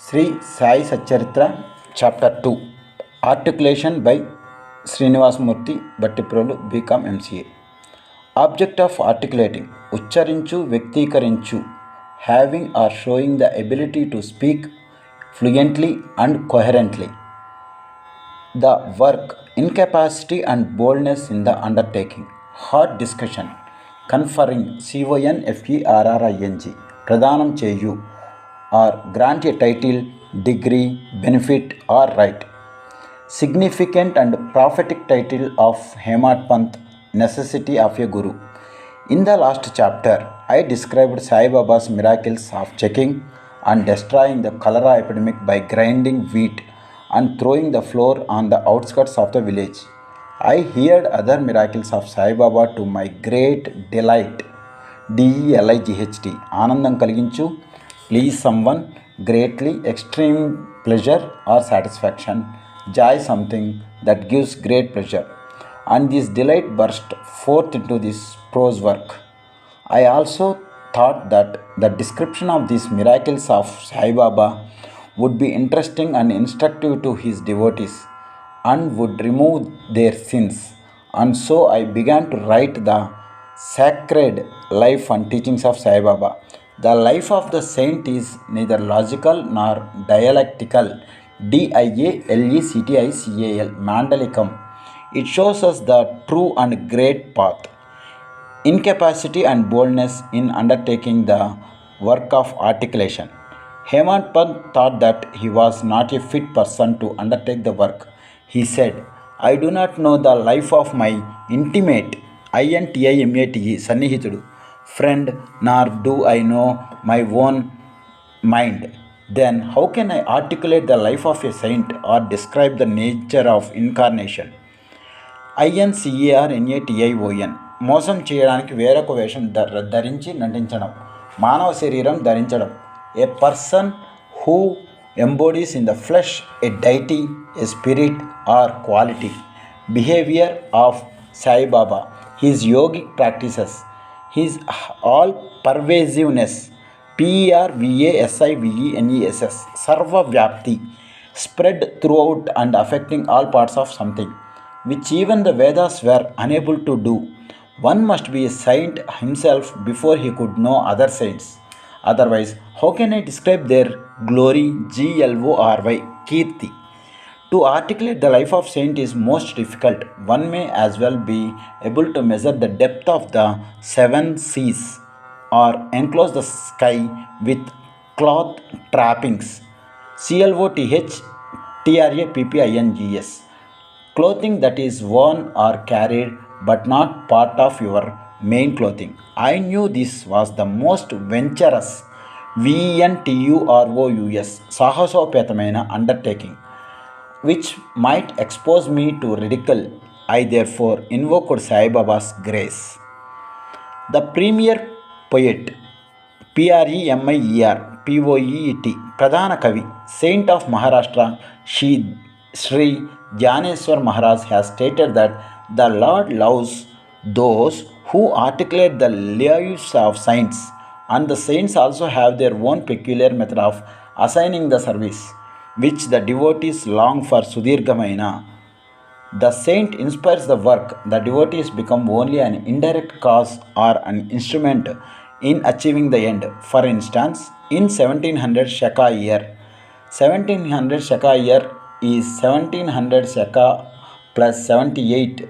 Sri Sai Satcharitra, Chapter 2, Articulation by Sreenivasa Moorthy, Bhattiprolu, B.Com. MCA. Object of articulating, Uchcharinchu, Vyaktikarichu, having or showing the ability to speak fluently and coherently. The work, incapacity and boldness in the undertaking. Hard discussion, conferring, CONFERRING, Pradhanam Cheyu, or grant a title, degree, benefit or right. Significant and prophetic title of Hemat Pant, necessity of a Guru. In the last chapter, I described Sai Baba's miracles of checking and destroying the cholera epidemic by grinding wheat and throwing the flour on the outskirts of the village. I heard other miracles of Sai Baba to my great delight. DELIGHT, Anandam Kaliginchu, please someone, greatly, extreme pleasure or satisfaction, joy something that gives great pleasure. And this delight burst forth into this prose work. I also thought that the description of these miracles of Sai Baba would be interesting and instructive to his devotees and would remove their sins. And so I began to write the sacred life and teachings of Sai Baba. The life of the saint is neither logical nor dialectical. DIALECTICAL, Mandalicum. It shows us the true and great path. Incapacity and boldness in undertaking the work of articulation. Hemant Pant thought that he was not a fit person to undertake the work. He said, I do not know the life of my intimate, INTIMATE, Sannihitudu, friend, nor do I know my own mind. Then how can I articulate the life of a saint or describe the nature of incarnation? INCARNATION, మోసం చేయడానికి వేరొక వేషం ధరించి నటించడం, మానవ శరీరం ధరించడం. A person who embodies in the flesh a deity, a spirit or quality. Behavior of Sai Baba, his yogic practices, his all pervasiveness, PERVASIVENESS, Sarva Vyapti, spread throughout and affecting all parts of something, which even the Vedas were unable to do. One must be a saint himself before he could know other saints. Otherwise, how can I describe their glory, GLORY, Kirti? To articulate the life of saint is most difficult. One may as well be able to measure the depth of the seven seas or enclose the sky with cloth trappings. CLOTHTRAPPINGS. Clothing that is worn or carried but not part of your main clothing. I knew this was the most venturous, VENTUROUS, Sahasopetamaina undertaking, which might expose me to ridicule. I therefore invoked Sai Baba's grace. The premier poet, PREMIER, POET, Pradhana Kavi, saint of Maharashtra, Sri Jnaneswar Maharaj has stated that the Lord loves those who articulate the lives of saints, and the saints also have their own peculiar method of assigning the service, which the devotees long for Sudirgamaina. The saint inspires the work, the devotees become only an indirect cause or an instrument in achieving the end. For instance, in 1700 Shaka year, 1700 Shaka year is 1700 Shaka plus 78,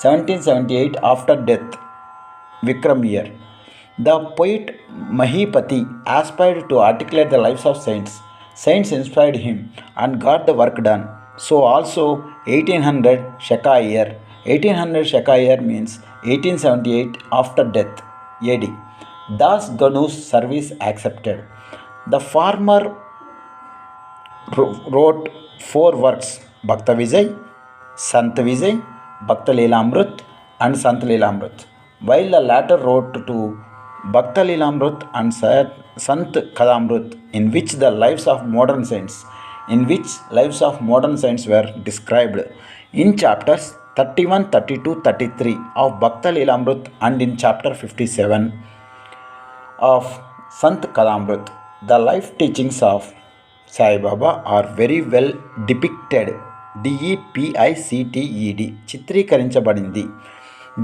1778 after death, Vikram year. The poet Mahipati aspired to articulate the lives of saints. Saints inspired him and got the work done. So also 1800 Shaka year. 1800 Shaka year means 1878 after death, AD. Das Ganu's service accepted. The farmer wrote 4 works: Bhakta Vijay, Sant Vijay, Bhakta Leelamrut and Sant Leelamrut, while the latter wrote to Bhakta Leelamrut and Sant Kadamrut, in which lives of modern saints were described in chapters 31, 32, 33 of Bhakta Leelamrut and in chapter 57 of Sant Kadamrut. The life teachings of Sai Baba are very well depicted. DEPICTED చిత్రీకరించబడింది.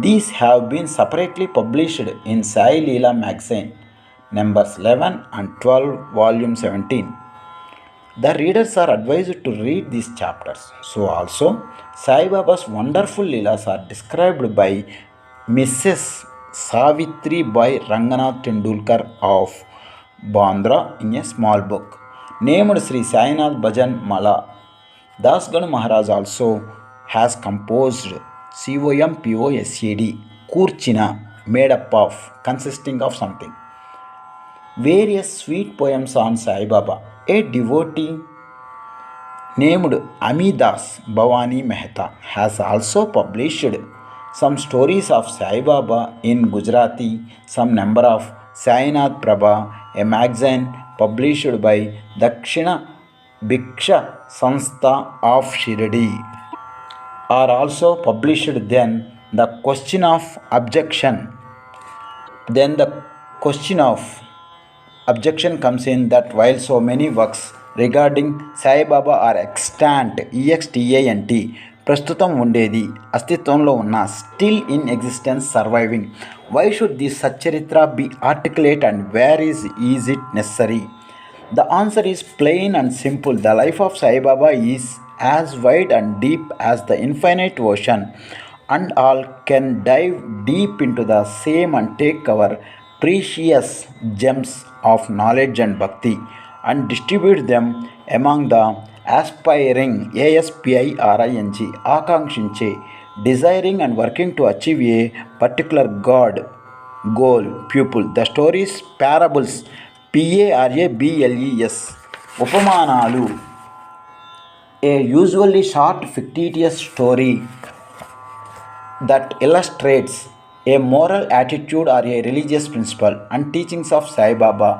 These have been separately published in Sai Leela magazine, numbers 11 and 12, volume 17. The readers are advised to read these chapters. So also, Sai Baba's wonderful Leelas are described by Mrs. Savitri Bai Ranganath Tendulkar of Bandra in a small book named Sri Sainath Bhajan Mala. Das Ganu Maharaj also has composed COMPOSAD Kurchina, made up of, consisting of something. Various sweet poems on Sai Baba. A devotee named Amidas Bhavani Mehta has also published some stories of Sai Baba in Gujarati, some number of Sainath Prabha, a magazine published by Dakshina Bhiksha Sanstha of Shirdi, are also published. Then the question of objection comes in that while so many works regarding Sai Baba are extant, EXTANT, ప్రస్తుతం ఉండేది, అస్తిత్వంలో ఉన్న, still in existence, surviving, why should this Satcharitra be articulate and where is it necessary? The answer is plain and simple. The life of Sai Baba is as wide and deep as the infinite ocean, and all can dive deep into the same and take our precious gems of knowledge and bhakti and distribute them among the aspiring, ASPIRING, ఆకాంక్షించే, desiring and working to achieve a particular goal pupil. The stories, parables, PARABLES, ఉపమానాలు, a usually short fictitious story that illustrates a moral attitude or a religious principle and teachings of Sai Baba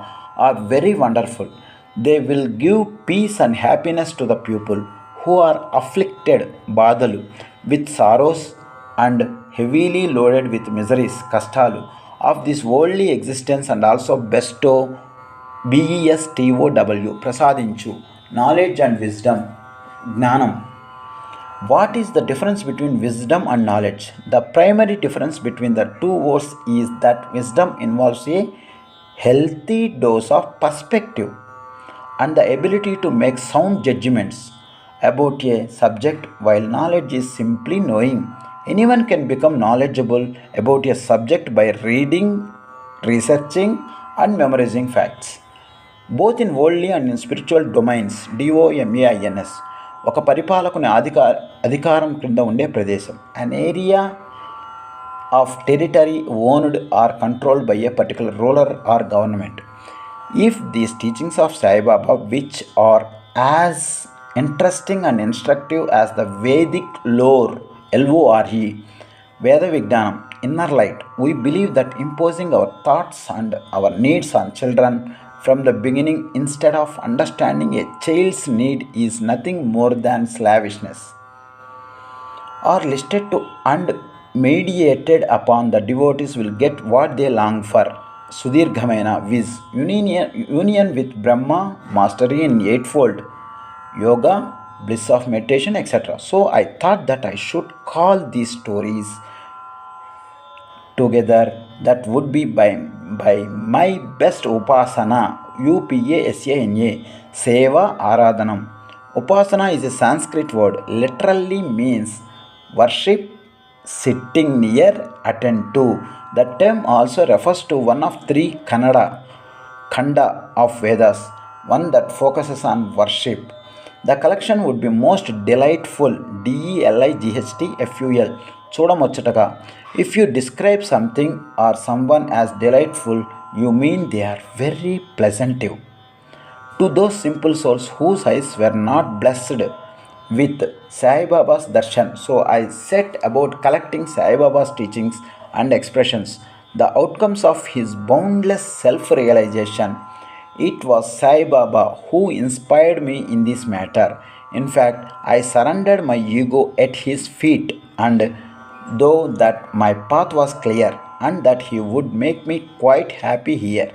are very wonderful. They will give peace and happiness to the people who are afflicted, బాధలు, with sorrows and heavily loaded with miseries, కష్టాలు of this worldly existence, and also bestow, BESTOW, ప్రసాదించు, knowledge and wisdom, జ్ఞానం. What is the difference between wisdom and knowledge? The primary difference between the two words is that wisdom involves a healthy dose of perspective and the ability to make sound judgments about a subject, while knowledge is simply knowing. Anyone can become knowledgeable about a subject by reading, researching, and memorizing facts, both in worldly and in spiritual domains. DOMAINS, ఒక పరిపాలకుని అధికారం క్రింద ఉండే ప్రదేశం, an area of territory owned or controlled by a particular ruler or government. If these teachings of Sai Baba, which are as interesting and instructive as the Vedic lore, LORE, Veda Vignanam, inner light, we believe that imposing our thoughts and our needs on children from the beginning instead of understanding a child's need is nothing more than slavishness, are listed to and mediated upon the devotees will get what they long for. Sudirghamaina, viz. Union with Brahma, mastery in eightfold, yoga, bliss of meditation, etc. So I thought that I should call these stories together. That would be by my best upasana, UPASANA, seva aradhanam. Upasana is a Sanskrit word, literally means worship, sitting near, attend to. The term also refers to one of three khanda of Vedas, one that focuses on worship. The collection would be most delightful, DELIGHTFUL, చూడముచ్చటగా. If you describe something or someone as delightful, you mean they are very pleasantive to those simple souls whose eyes were not blessed with Sai Baba's darshan. So I set about collecting Sai Baba's teachings and expressions, the outcomes of his boundless self-realization. It was Sai Baba who inspired me in this matter. In fact, I surrendered my ego at his feet, and though that my path was clear and that he would make me quite happy here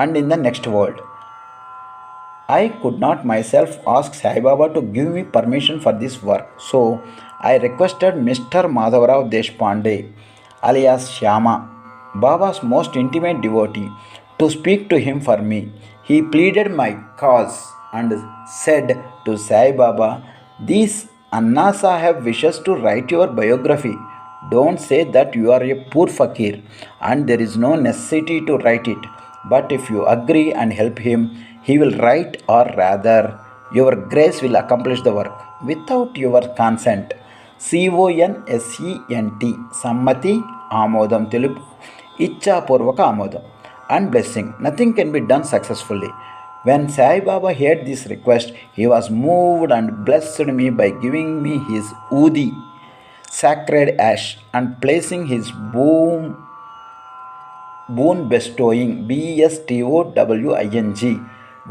and in the next world, I could not myself ask Sai Baba to give me permission for this work, so I requested Mr. Madhavrao Deshpande, alias Shyama, Baba's most intimate devotee, to speak to him for me. He pleaded my cause and said to Sai Baba, "This Anna Sahib wishes to write your biography. Don't say that you are a poor fakir and there is no necessity to write it. But if you agree and help him, he will write, or rather, your grace will accomplish the work without your consent. CONSENT సమ్మతి ఆమోదం తెలుపు ఇచ్ఛాపూర్వక ఆమోదం and blessing. Nothing can be done successfully. When Sai Baba heard this request, he was moved and blessed me by giving me his udi, sacred ash, and placing his boon bestowing BESTOWING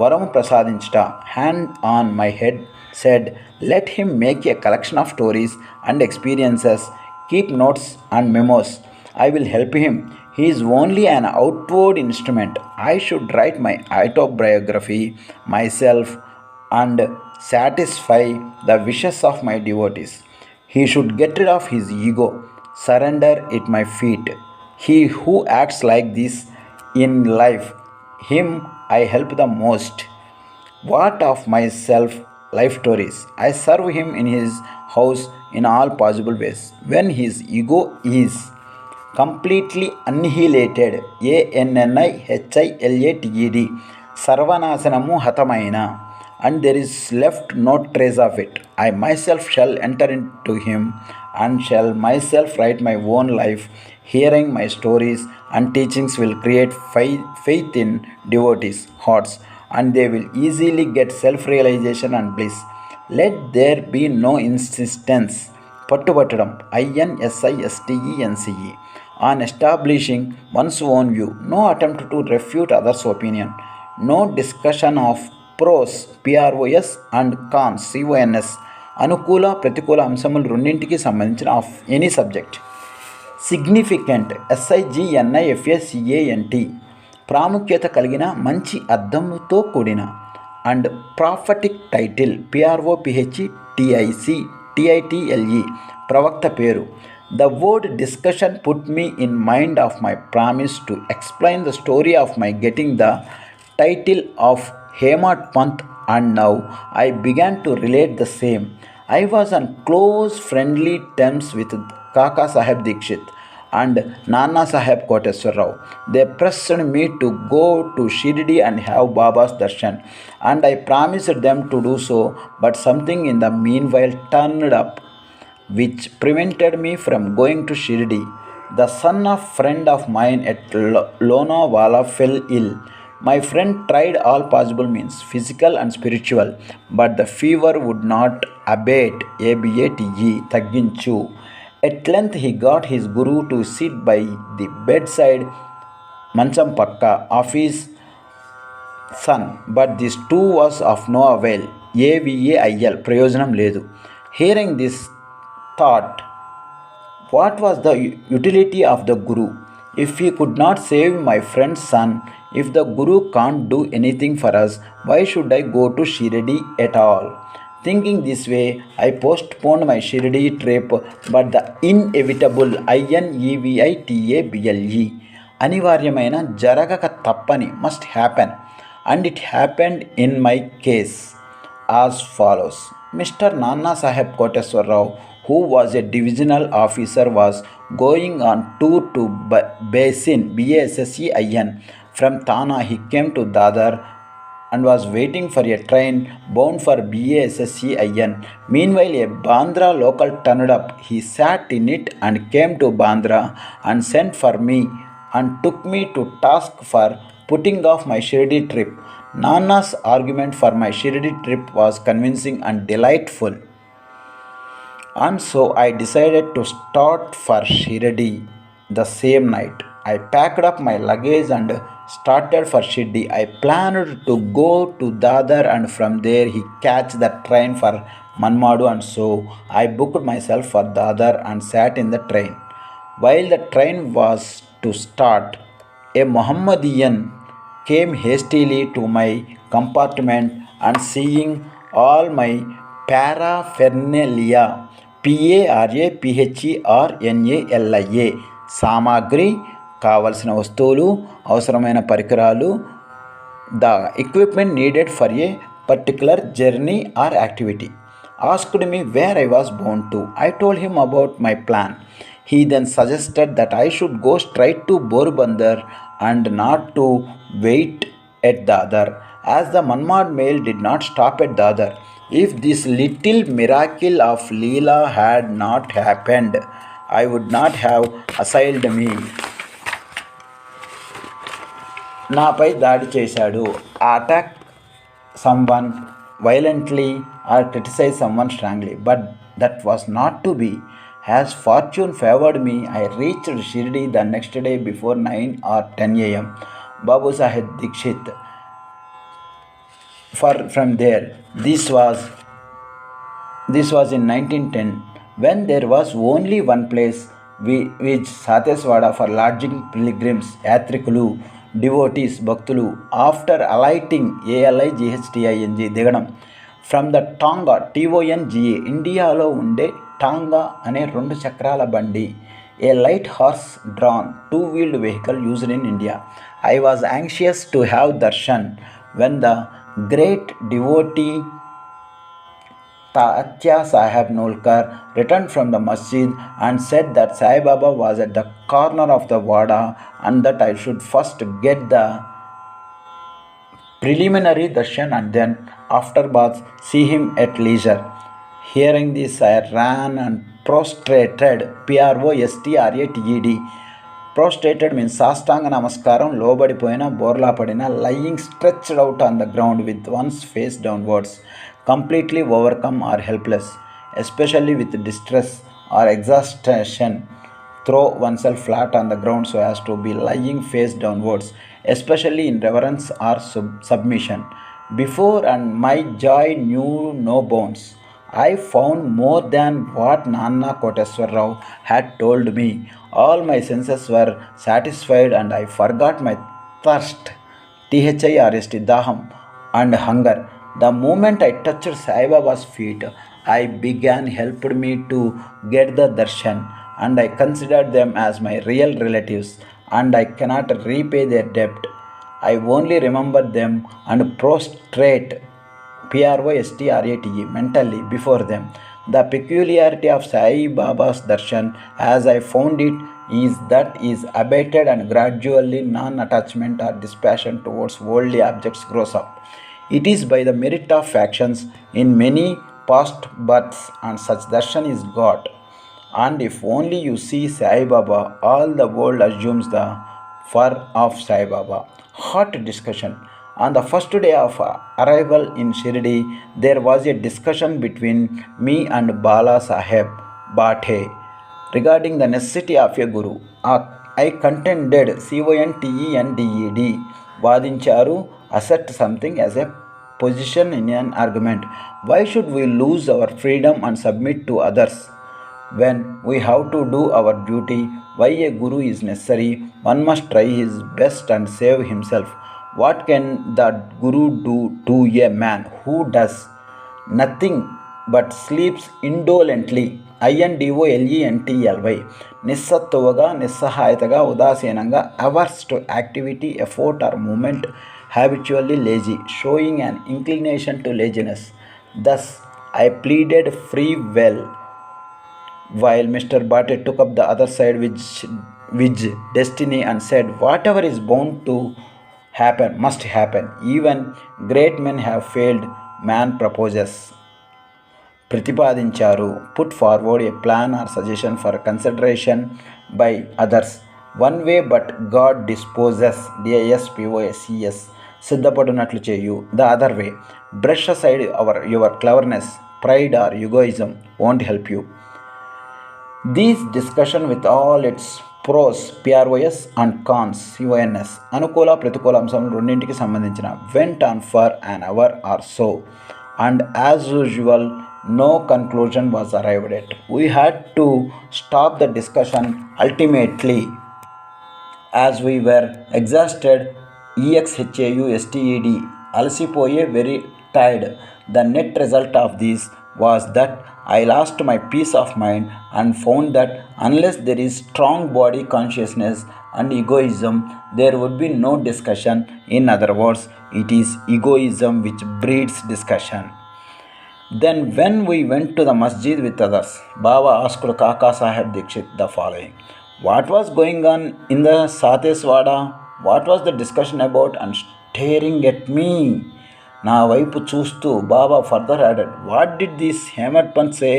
వరము ప్రసాదించుట hand on my head said, let him make a collection of stories and experiences, keep notes and memos. I will help him. He is only an outward instrument. I should write my autobiography myself and satisfy the wishes of my devotees. He should get rid of his ego, surrender at my feet. He who acts like this in life, him I help the most. What of myself life stories? I serve him in his house in all possible ways. When his ego is completely annihilated, ANNIHILATED, sarvanasanamu hatamaina, and there is left no trace of it, I myself shall enter into him and shall myself write my own life. Hearing my stories and teachings will create faith in devotees' hearts, and they will easily get self-realization and bliss. Let there be no insistence, పట్టుబట్టడం INSISTENCE, on establishing one's own view, no attempt to refute others' opinion, no discussion of pros PROS and cons CONS, అనుకూల ప్రతికూల అంశములు రెండింటికి సంబంధించిన of any subject. Significant SIGNIFACANT, ప్రాముఖ్యత కలిగిన, మంచి అర్థంతో కూడిన. And ప్రాఫటిక్ title PROPHETIC ప్రవక్త పేరు. The word discussion put me in mind of my promise to explain the story of my getting the title of Hemat Panth, and now I began to relate the same. I was on close friendly terms with Kaka Sahib Dikshit and Nana Sahib Koteswar Rao. They pressed me to go to Shirdi and have Baba's darshan, and I promised them to do so, but something in the meanwhile turned up which prevented me from going to Shirdi. The son of friend of mine at Lonavala fell ill. My friend tried all possible means, physical and spiritual, but the fever would not abate, ABATE, తగ్గించు. At length he got his guru to sit by the bedside, మంచం పక్క, of his son, but this too was of no avail, AVAIL, ప్రయోజనం లేదు. Hearing this thought, what was the utility of the guru? If he could not save my friend's son, if the guru can't do anything for us, why should I go to Shirdi at all? Thinking this way, I postponed my Shirdi trip, but the inevitable INEVITABLE, అనివార్యమైన జరగక తప్పని, must happen, and it happened in my case as follows. Mr. Nana Sahib Koteswar Rao, who was a divisional officer, was going on tour to Basin, BASSEIN. From Thana he came to Dadar and was waiting for a train bound for BASSEIN. Meanwhile a Bandra local turned up. He sat in it and came to Bandra and sent for me and took me to task for putting off my Shirdi trip. Nana's argument for my Shirdi trip was convincing and delightful, and so I decided to start for Shirdi the same night. I packed up my luggage and started for Shirdi. I planned to go to Dadar and from there he catch the train for Manmadu, and so I booked myself for Dadar and sat in the train. While the train was to start, a Mohammedan came hastily to my compartment and seeing all my paraphernalia, PARAPHERNALIA, సామాగ్రి, కావలసిన వస్తువులు, అవసరమైన పరికరాలు, the equipment needed for a particular journey or activity. Asked me where I was bound to. I told him about my plan. He then suggested that I should go straight to Porbandar and not to wait at the other, as the Manmad mail did not stop at the other. If this little miracle of Leela had not happened, I would not have assailed me. నాపై దాడి చేశాడు. Attack someone violently or criticize someone strongly, but that was not to be. As fortune favored me, I reached Shirdi the next day before 9 or 10 a.m. Babu Sahib Dikshit. From there, this was in 1910, when there was only one place, which Sateswada, for lodging pilgrims, yatrikulu, devotees, bhaktulu, after alighting, ALIGHTING, దిగడం from the Tonga, TONGA, ఇండియాలో ఉండే టాంగా అనే 2 చక్రాల బండి, a light horse drawn 2-wheeled vehicle used in India. I was anxious to have darshan when the great devotee Tatya Sahib Nolkar returned from the masjid and said that Sai Baba was at the corner of the Wada and that I should first get the preliminary darshan and then afterwards see him at leisure. Hearing this, I ran and prostrated, PROSTRATED. Prostrated means సాష్టాంగ నమస్కారం, లోబడిపోయిన, బోర్లా పడిన, lying stretched out on the ground with one's face downwards, completely overcome or helpless, especially with distress or exhaustion. Throw oneself flat on the ground so as to be lying face downwards, especially in reverence or submission. Before, and my joy knew no bounds. I found more than what Nanna Koteswar Rao had told me. All my senses were satisfied and I forgot my thirst, THIRST, daham, and hunger. The moment I touched Sai Baba's feet, I began helped me to get the darshan, and I considered them as my real relatives, and I cannot repay their debt. I only remember them and prostrate, PROSTRATE, mentally before them. The peculiarity of Sai Baba's darshan, as I found it, is that is abated and gradually non-attachment or dispassion towards worldly objects grows up. It is by the merit of actions in many past births, and such darshan is got. And if only you see Sai Baba, all the world assumes the fur of Sai Baba. Hot discussion. On the first day of arrival in Shirdi, there was a discussion between me and Bala Saheb Bhathe regarding the necessity of a guru. I contended, CONTENDED, వాదించారు, assert something as a position in an argument. Why should we lose our freedom and submit to others when we have to do our duty? Why a guru is necessary? One must try his best and save himself. What can the guru do to a man who does nothing but sleeps indolently? INDOLENTLY, నిస్సత్తువగా, నిస్సహాయతగా, ఉదాసీనంగా, averse to activity, effort or movement, habitually lazy, showing an inclination to laziness. Thus, I pleaded free will, while Mr. Bhatte took up the other side, which destiny, and said, whatever is bound to happen must happen. Even great men have failed. Man proposes, ప్రతిపాదించారు, put forward a plan or suggestion for consideration by others. One way, but God disposes, DISPOSES, సిద్ధపడినట్లు చేయు. The other way, brush aside your cleverness, pride or egoism won't help you. This discussion with all its pros, PROS, and cons, CONS, అనుకూల ప్రతికూల అంశములు రెండింటికి సంబంధించిన, went on for an hour or so, and as usual no conclusion was arrived at. We had to stop the discussion ultimately, as we were exhausted, EXHAUSTED, అలసిపోయే, very tired. The net result of this was that I lost my peace of mind and found that unless there is strong body consciousness and egoism, there would be no discussion. In other words, it is egoism which breeds discussion. Then, when we went to the masjid with others, Baba asked Kaka Sahib Dikshit the following: what was going on in the Sateswada? What was the discussion about? And staring at me, నా వైపు చూస్తూ Baba further added, what did this Hemad Pant say?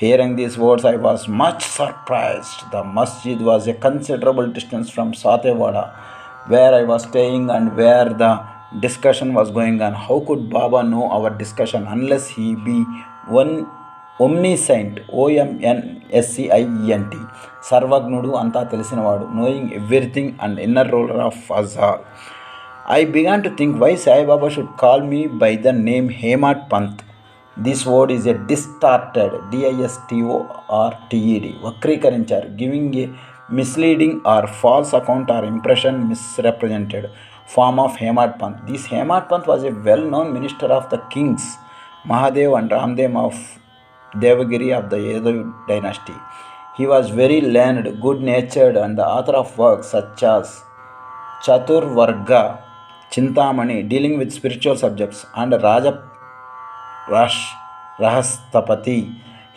Hearing these words, I was much surprised. The masjid was a considerable distance from Satewada, where I was staying and where the discussion was going on. How could Baba know our discussion unless he be one omniscient, OMNSCIENT, Sarvagnudu anta తెలిసినవాడు, knowing everything and inner ruler of us all. I began to think why Sai Baba should call me by the name Hemad Pant. This word is a distorted, distorted, వక్రీకరించారు, giving a misleading or false account or impression, misrepresented form of Hemad Pant. This Hemad Pant was a well-known minister of the kings Mahadev and Ramdev of Devagiri of the Yadav dynasty. He was very learned, good-natured, and the author of works such as Chaturvarga, Chintamani, dealing with spiritual subjects, and Raja Rahastapati.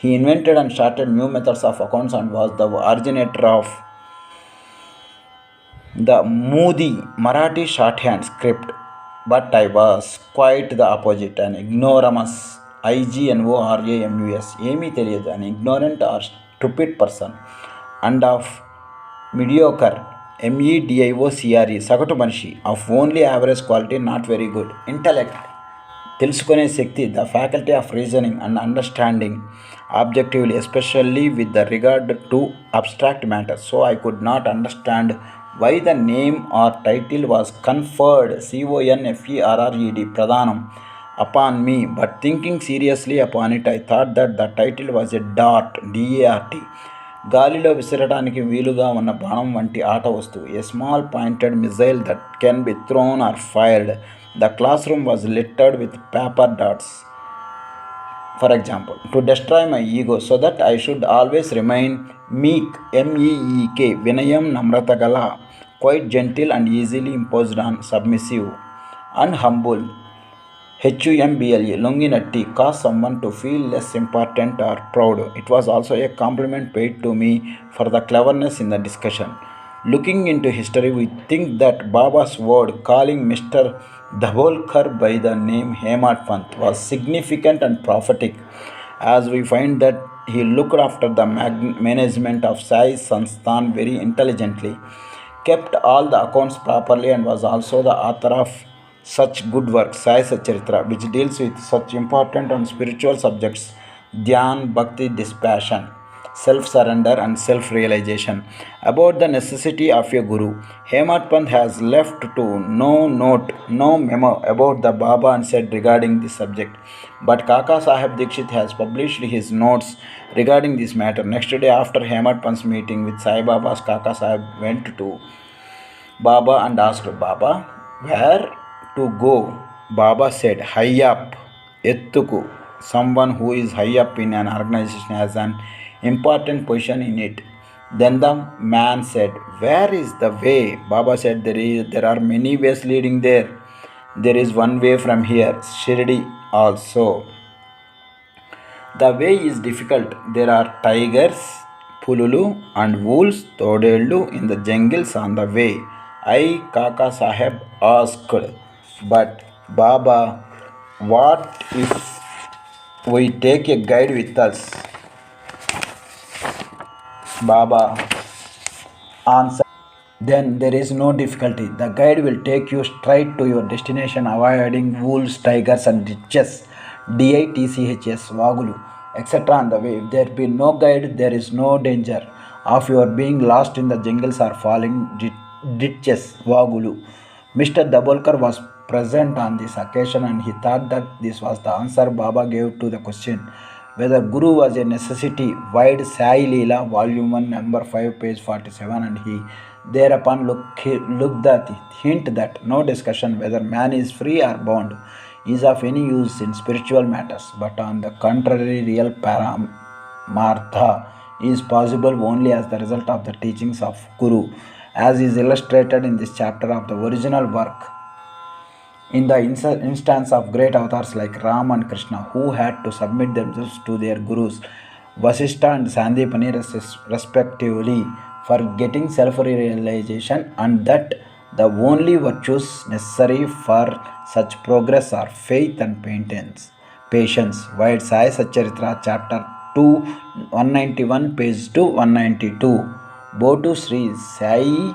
He invented and started new methods of accounts and was the originator of the Moody Marathi shorthand script. But I was quite the opposite, an ignoramus, IGNORAMUS, ఏమీ తెలియదు, an ignorant or stupid person, and of mediocre, MEDIOCRE, సగటు మనిషి, of only average quality, not very good, intellect, తెలుసుకునే శక్తి, the faculty of reasoning and understanding objectively, especially with the regard to abstract matters. So I could not understand why the name or title was conferred, CONFERRED, Pradhanam, upon me. But thinking seriously upon it, I thought that the title was a dart, DART, గాలిలో విసరడానికి వీలుగా ఉన్న బాణం వంటి ఆట వస్తువు, a small pointed missile that can be thrown or fired. The classroom was littered with paper darts, for example, to destroy my ego, so that I should always remain meek, MEEK, Vinayam Namratagala, quite gentle and easily imposed on, submissive and humble, HUMBLE, Lunginatti, cause someone to feel less important or proud. It was also a compliment paid to me for the cleverness in the discussion. Looking into history, we think that Baba's word calling Mr. Dabolkar by the name Hemad Pant was significant and prophetic, as we find that he looked after the management of Sai Sansthan very intelligently, kept all the accounts properly, and was also the author of such good work, Sai Satcharitra, which deals with such important and spiritual subjects: Dhyan, Bhakti, dispassion, self-surrender, and self-realization. About the necessity of a guru, Hemad Pant has left to no note, no memo about the Baba and said regarding this subject. But Kaka Sahib Dikshit has published his notes regarding this matter. Next day after Hemad Pant's meeting with Sai Baba's, Kaka Sahib went to Baba and asked Baba where to go. Baba said, high up, ettuku. Someone who is high up in an organization has an important position in it. Then the man said, where is the way? Baba said, there are many ways leading there. There is one way from here, Shirdi also. The way is difficult. There are tigers, pululu, and wolves, todelu, in the jungles on the way. I, Kaka Sahib, asked, but Baba, what if we take a guide with us? Baba answered, then there is no difficulty. The guide will take you straight to your destination, avoiding wolves, tigers, and ditches, DITCHS, Vagulu, etc. on the way. If there be no guide, there is no danger of your being lost in the jungles or falling ditches, Vagulu. Mr. Dabolkar was present on this occasion, and he thought that this was the answer Baba gave to the question whether Guru was a necessity. Wide Sai Leela, Volume 1, Number 5, page 47, and he thereupon looked the hint that no discussion whether man is free or bound is of any use in spiritual matters, but on the contrary, real paramartha is possible only as the result of the teachings of Guru, as is illustrated in this chapter of the original work. In the instance of great avatars like Ram and Krishna, who had to submit themselves to their gurus, Vasishtha and Sandipani respectively, for getting self-realization, and that the only virtues necessary for such progress are faith and patience. While Sai Satcharitra, chapter 2, 191, page 2, 192. Botu Sri Sai,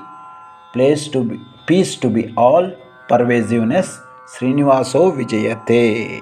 peace to be all pervasiveness, Srinivaso Vijayate.